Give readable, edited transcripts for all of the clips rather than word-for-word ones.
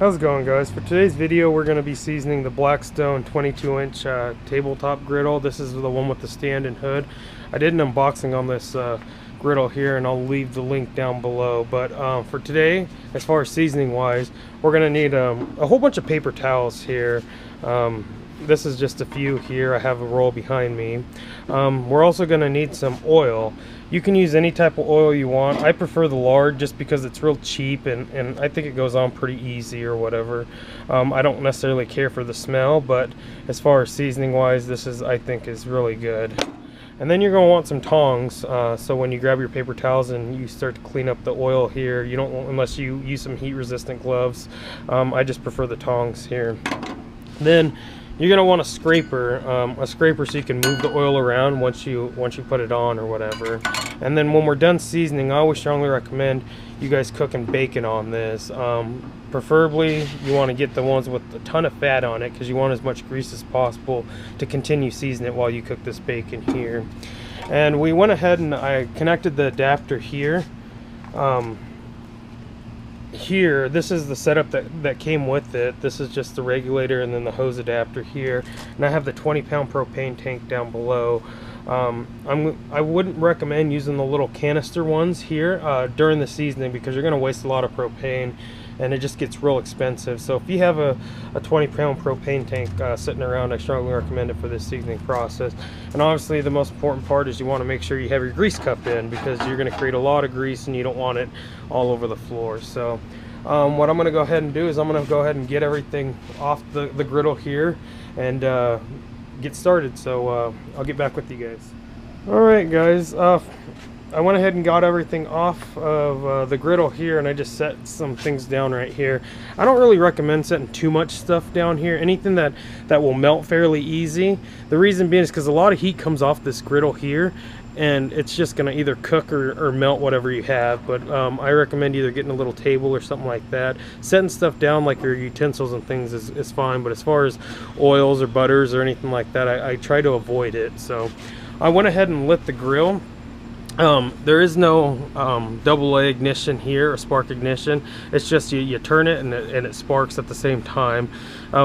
How's it going, guys? For today's video we're going to be seasoning the Blackstone 22-inch tabletop griddle. This is the one with the stand and hood. I did an unboxing on this griddle here, and I'll leave the link down below. But for today, as far as seasoning wise, we're going to need a whole bunch of paper towels here. This is just a few here. I have a roll behind me. We're also going to need some oil. You can use any type of oil you want. I prefer the lard just because it's real cheap and I think it goes on pretty easy or whatever. I don't necessarily care for the smell, but as far as seasoning wise, this is, I think, is really good. And then you're going to want some tongs, so when you grab your paper towels and you start to clean up the oil here, you don't want, unless you use some heat resistant gloves. I just prefer the tongs here. Then you're going to want a scraper so you can move the oil around once you put it on or whatever. And then when we're done seasoning, I always strongly recommend you guys cooking bacon on this. Preferably you want to get the ones with a ton of fat on it because you want as much grease as possible to continue seasoning it while you cook this bacon here. And we went ahead and I connected the adapter here. Here, this is the setup that came with it. This is just the regulator and then the hose adapter here, and I have the 20-pound propane tank down below. I wouldn't recommend using the little canister ones here during the seasoning because you're going to waste a lot of propane and it just gets real expensive. So if you have a 20-pound propane tank sitting around, I strongly recommend it for this seasoning process. And obviously the most important part is you want to make sure you have your grease cup in because you're going to create a lot of grease and you don't want it all over the floor. So what I'm going to go ahead and do is I'm going to go ahead and get everything off the griddle here and get started. So I'll get back with you guys. Alright guys, I went ahead and got everything off of the griddle here, and I just set some things down right here. I don't really recommend setting too much stuff down here. Anything that will melt fairly easy. The reason being is because a lot of heat comes off this griddle here, and it's just going to either cook or melt whatever you have. But I recommend either getting a little table or something like that. Setting stuff down like your utensils and things is fine, but as far as oils or butters or anything like that, I try to avoid it. So I went ahead and lit the grill. There is no double-A ignition here, or spark ignition. It's just you turn it and it sparks at the same time.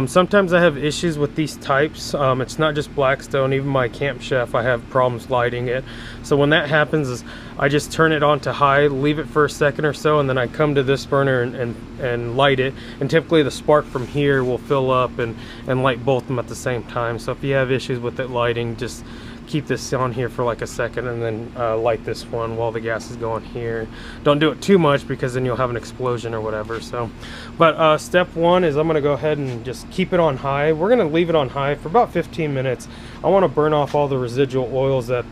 Sometimes I have issues with these types. It's not just Blackstone, even my Camp Chef, I have problems lighting it. So when that happens is I just turn it on to high, leave it for a second or so, and then I come to this burner and light it. And typically the spark from here will fill up and light both of them at the same time. So if you have issues with it lighting, just keep this on here for like a second and then light this one while the gas is going here. Don't do it too much because then you'll have an explosion or whatever. So but step one is I'm going to go ahead and just keep it on high. We're going to leave it on high for about 15 minutes. I want to burn off all the residual oils that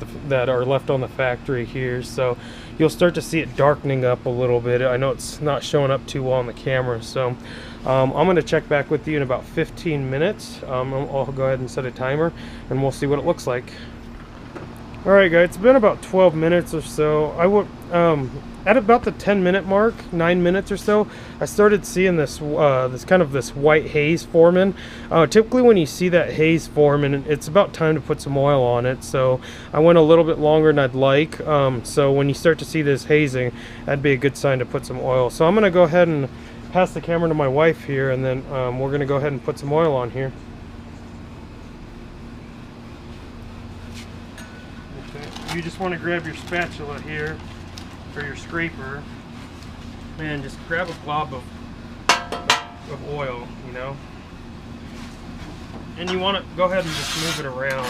are left on the factory here, so you'll start to see it darkening up a little bit. I know it's not showing up too well on the camera, so I'm going to check back with you in about 15 minutes. I'll go ahead and set a timer and we'll see what it looks like. Alright guys, it's been about 12 minutes or so. I would at about the 10-minute mark, 9 minutes or so, I started seeing this this white haze forming. Typically when you see that haze forming, it's about time to put some oil on it. So I went a little bit longer than I'd like. So when you start to see this hazing, that'd be a good sign to put some oil. So I'm going to go ahead and pass the camera to my wife here, and then we're going to go ahead and put some oil on here. You just want to grab your spatula here, or your scraper, and just grab a glob of oil, you know. And you want to go ahead and just move it around.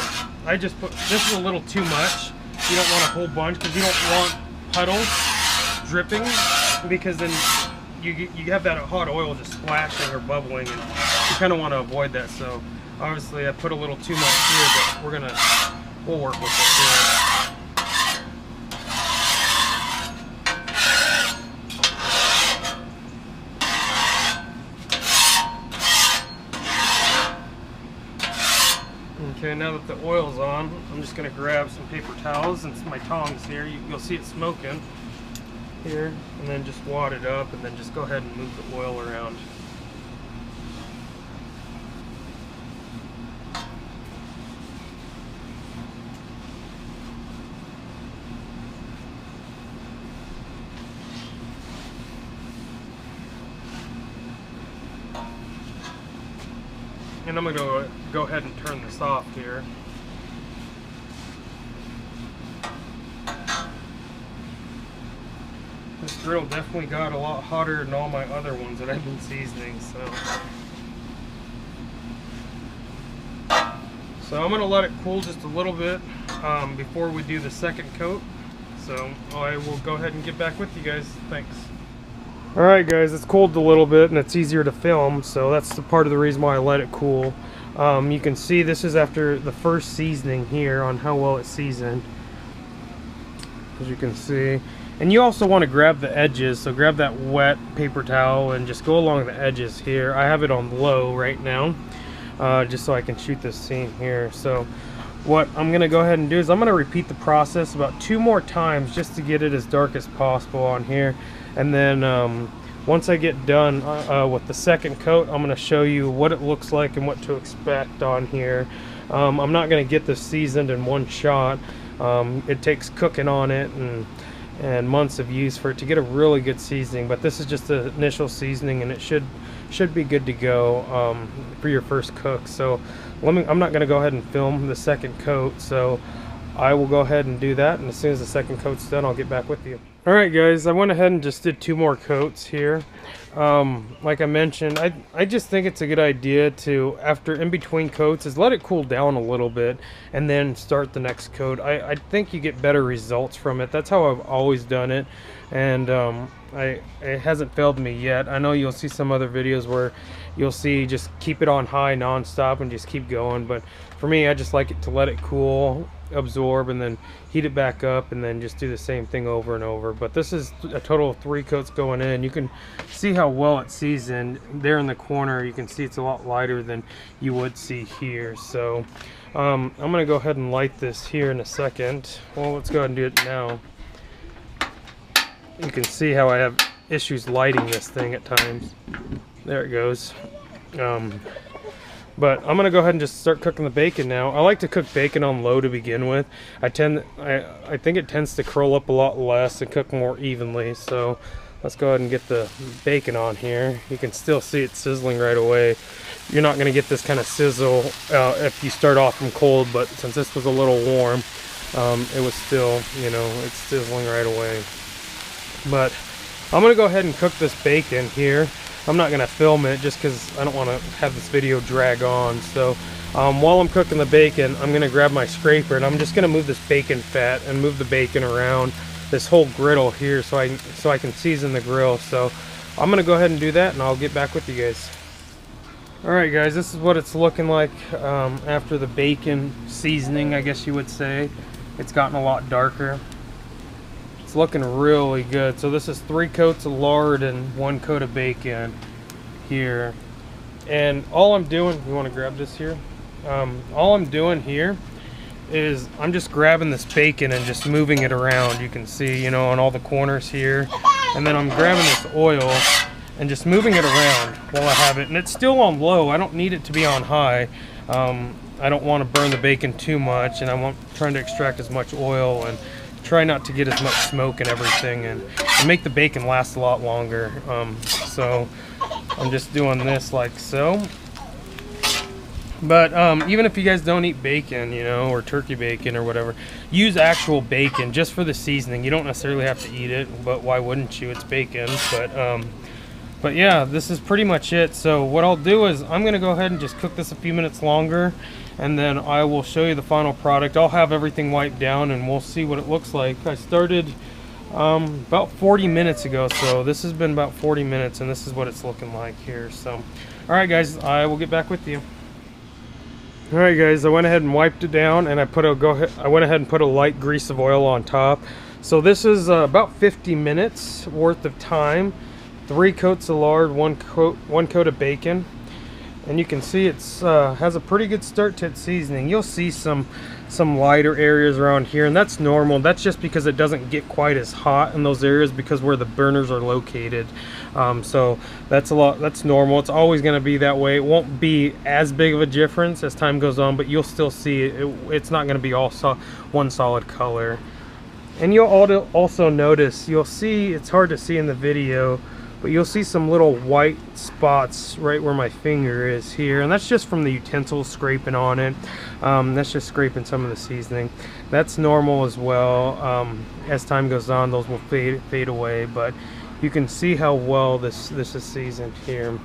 I just put, this is a little too much. You don't want a whole bunch because you don't want puddles dripping, because then you have that hot oil just splashing or bubbling, and you kind of want to avoid that. So obviously I put a little too much here, but we'll work with it here. Okay, now that the oil's on, I'm just going to grab some paper towels and my tongs here. You'll see it smoking here, and then just wad it up, and then just go ahead and move the oil around. And I'm going to go ahead and turn this off here. This griddle definitely got a lot hotter than all my other ones that I've been seasoning, so I'm going to let it cool just a little bit before we do the second coat. So I will go ahead and get back with you guys. Thanks. Alright guys, it's cooled a little bit and it's easier to film, so that's the part of the reason why I let it cool. You can see this is after the first seasoning here on how well it's seasoned, as you can see. And you also want to grab the edges, so grab that wet paper towel and just go along the edges here. I have it on low right now, just so I can shoot this scene here. So what I'm going to go ahead and do is I'm going to repeat the process about 2 more times just to get it as dark as possible on here. And then once I get done with the second coat, I'm going to show you what it looks like and what to expect on here. I'm not going to get this seasoned in one shot. It takes cooking on it and months of use for it to get a really good seasoning, but this is just the initial seasoning and it should be good to go for your first cook. So I'm not going to go ahead and film the second coat, so I will go ahead and do that, and as soon as the second coat's done, I'll get back with you. Alright guys, I went ahead and just did 2 more coats here. Like I mentioned, I just think it's a good idea to, after in between coats, is let it cool down a little bit and then start the next coat. I think you get better results from it. That's how I've always done it, and it hasn't failed me yet. I know you'll see some other videos where you'll see just keep it on high non-stop and just keep going, but for me, I just like it to let it cool, absorb, and then heat it back up, and then just do the same thing over and over. But this is a total of 3 coats going in. You can see how well it's seasoned there in the corner. You can see it's a lot lighter than you would see here. So I'm gonna go ahead and light this here in a second. Well, let's go ahead and do it now. You can see how I have issues lighting this thing at times. There it goes. But I'm gonna go ahead and just start cooking the bacon now. I like to cook bacon on low to begin with. I think it tends to curl up a lot less and cook more evenly. So let's go ahead and get the bacon on here. You can still see it sizzling right away. You're not gonna get this kind of sizzle if you start off from cold, but since this was a little warm, it was still, you know, it's sizzling right away. But I'm gonna go ahead and cook this bacon here. I'm not going to film it just because I don't want to have this video drag on. So while I'm cooking the bacon, I'm going to grab my scraper and I'm just going to move this bacon fat and move the bacon around this whole griddle here so I can season the grill. So I'm going to go ahead and do that, and I'll get back with you guys. Alright guys, this is what it's looking like after the bacon seasoning, I guess you would say. It's gotten a lot darker. It's looking really good. So this is 3 coats of lard and 1 coat of bacon here. And all I'm doing, you want to grab this here? All I'm doing here is I'm just grabbing this bacon and just moving it around. You can see, you know, on all the corners here. And then I'm grabbing this oil and just moving it around while I have it. And it's still on low. I don't need it to be on high. I don't want to burn the bacon too much, and I'm trying to extract as much oil and try not to get as much smoke and everything, and make the bacon last a lot longer. So I'm just doing this like so. But even if you guys don't eat bacon, you know, or turkey bacon or whatever, use actual bacon just for the seasoning. You don't necessarily have to eat it, but why wouldn't you? It's bacon. But yeah, this is pretty much it. So what I'll do is I'm gonna go ahead and just cook this a few minutes longer, and then I will show you the final product. I'll have everything wiped down and we'll see what it looks like. I started about 40 minutes ago, so this has been about 40 minutes, and this is what it's looking like here. So all right guys, I will get back with you. All right guys, I went ahead and wiped it down, and I went ahead and put a light grease of oil on top. So this is about 50 minutes worth of time. 3 coats of lard, 1 coat of bacon, and you can see it's has a pretty good start to its seasoning. You'll see some lighter areas around here, and that's normal. That's just because it doesn't get quite as hot in those areas because where the burners are located. So that's normal. It's always going to be that way. It won't be as big of a difference as time goes on, but you'll still see it's not going to be all one solid color. And you'll also notice, you'll see, it's hard to see in the video, but you'll see some little white spots right where my finger is here, and that's just from the utensils scraping on it. That's just scraping some of the seasoning. That's normal as well. As time goes on, those will fade away, but you can see how well this is seasoned here.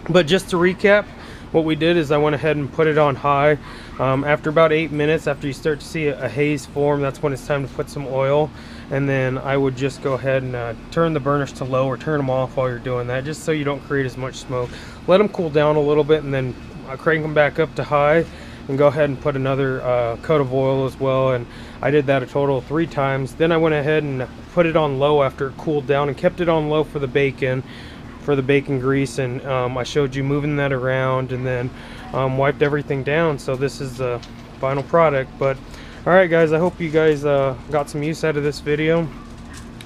But just to recap, what we did is I went ahead and put it on high. After about 8 minutes, after you start to see a haze form, that's when it's time to put some oil. And then I would just go ahead and turn the burners to low, or turn them off while you're doing that, just so you don't create as much smoke. Let them cool down a little bit, and then crank them back up to high, and go ahead and put another coat of oil as well. And I did that a total of 3 times. Then I went ahead and put it on low after it cooled down, and kept it on low for the bacon grease. And I showed you moving that around, and then wiped everything down. So this is the final product. But all right, guys, I hope you guys got some use out of this video.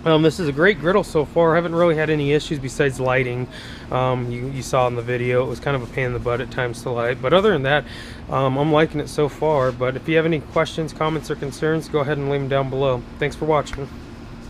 This is a great griddle so far. I haven't really had any issues besides lighting. You saw in the video, it was kind of a pain in the butt at times to light, but other than that, I'm liking it so far. But if you have any questions, comments, or concerns, go ahead and leave them down below. Thanks for watching.